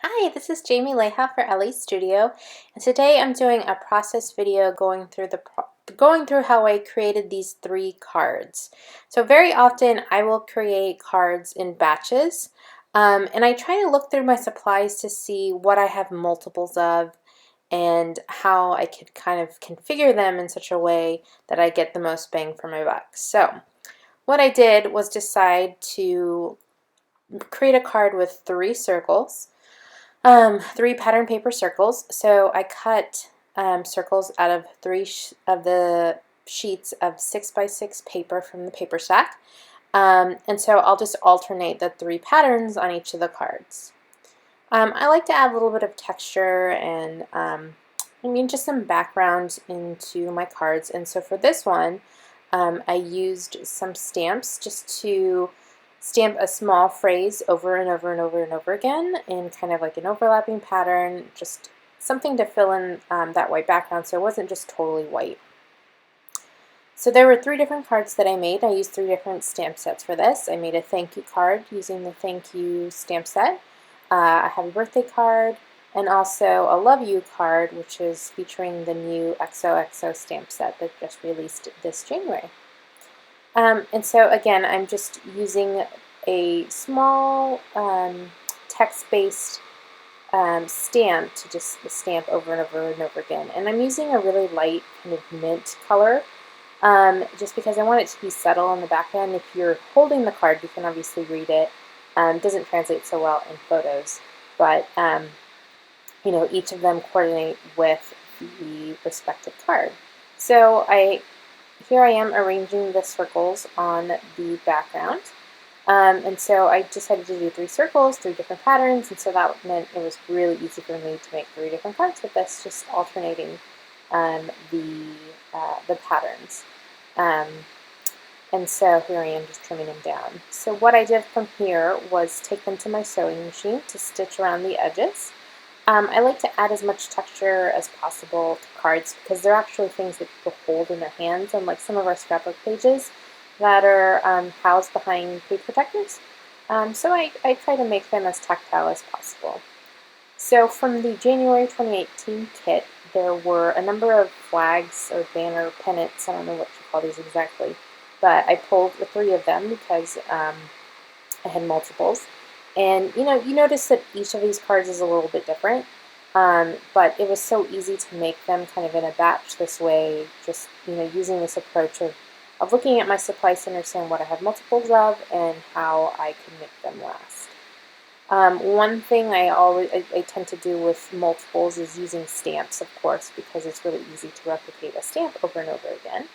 Hi, this is Jamie Leija for Elle Studio, and today I'm doing a process video going through how I created these 3 cards. So very often I will create cards in batches, and I try to look through my supplies to see what I have multiples of and how I could kind of configure them in such a way that I get the most bang for my buck. So what I did was decide to create a card with 3 circles. 3 pattern paper circles. So I cut circles out of of the sheets of 6x6 paper from the paper stack. And so I'll just alternate the 3 patterns on each of the cards. I like to add a little bit of texture and just some background into my cards. And so for this one, I used some stamps just to stamp a small phrase over and over and over and over again in kind of like an overlapping pattern, just something to fill in that white background so it wasn't just totally white. So there were 3 different cards that I made. I used 3 different stamp sets for this. I made a thank you card using the thank you stamp set, a happy birthday card, and also a love you card, which is featuring the new XOXO stamp set that just released this January. And so again, I'm just using a small text-based stamp to just stamp over and over and over again. And I'm using a really light kind of mint color just because I want it to be subtle on the background. If you're holding the card, you can obviously read it. It doesn't translate so well in photos, but each of them coordinate with the respective card. So here I am arranging the circles on the background. And so I decided to do 3 circles, 3 different patterns, and so that meant it was really easy for me to make 3 different cards with this, just alternating the patterns. And so here I am just trimming them down. So what I did from here was take them to my sewing machine to stitch around the edges. I like to add as much texture as possible to cards because they're actually things that people hold in their hands, unlike some of our scrapbook pages that are housed behind page protectors. So I try to make them as tactile as possible. So from the January 2018 kit, there were a number of flags or banner pennants, I don't know what you call these exactly, but I pulled the 3 of them because I had multiples. And you notice that each of these cards is a little bit different, but it was so easy to make them kind of in a batch this way, just using this approach of looking at my supplies to understand what I have multiples of and how I can make them last. One thing I tend to do with multiples is using stamps, of course, because it's really easy to replicate a stamp over and over again.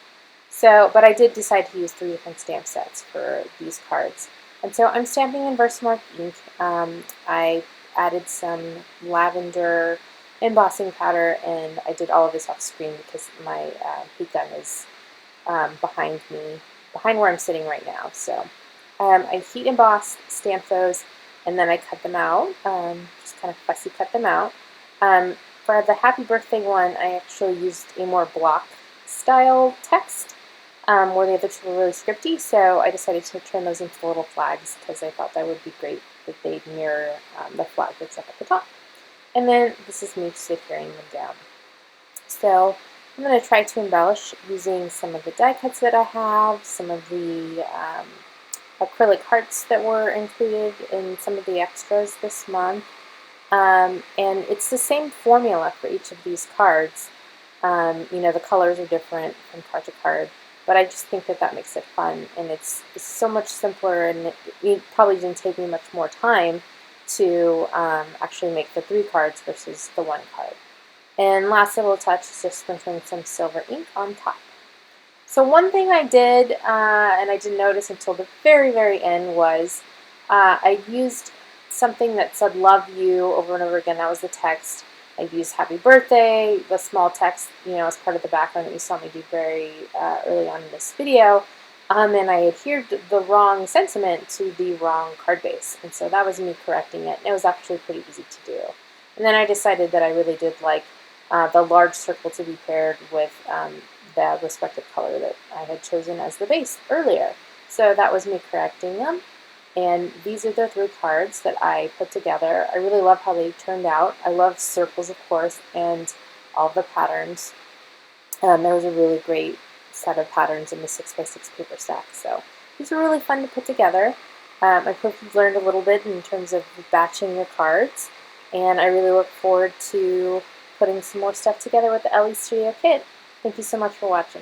So, but I did decide to use 3 different stamp sets for these cards. And so I'm stamping in Versamark ink. I added some lavender embossing powder, and I did all of this off screen because my heat gun is behind me, behind where I'm sitting right now. So I heat embossed, stamped those, and then I cut them out, just kind of fussy cut them out. For the happy birthday one, I actually used a more block style text, where the other 2 were really scripty, so I decided to turn those into little flags because I thought that would be great that they'd mirror the flag that's up at the top. And then this is me securing them down. So I'm going to try to embellish using some of the die cuts that I have, some of the acrylic hearts that were included in some of the extras this month. And it's the same formula for each of these cards. The colors are different from card to card, but I just think that makes it fun, and it's so much simpler, and it probably didn't take me much more time to actually make the 3 cards versus the 1 card. And last little touch is just sprinkling some silver ink on top. So one thing I did, and I didn't notice until the very, very end, was I used something that said love you over and over again. That was the text. I used happy birthday, the small text, as part of the background that you saw me do very early on in this video. And I adhered the wrong sentiment to the wrong card base. And so that was me correcting it. And it was actually pretty easy to do. And then I decided that I really did like the large circle to be paired with the respective color that I had chosen as the base earlier. So that was me correcting them. And these are the 3 cards that I put together. I really love how they turned out. I love circles, of course, and all the patterns. There was a really great set of patterns in the 6x6 paper stack. So these are really fun to put together. I hope you've learned a little bit in terms of batching your cards, and I really look forward to putting some more stuff together with the Elle Studio Kit. Thank you so much for watching.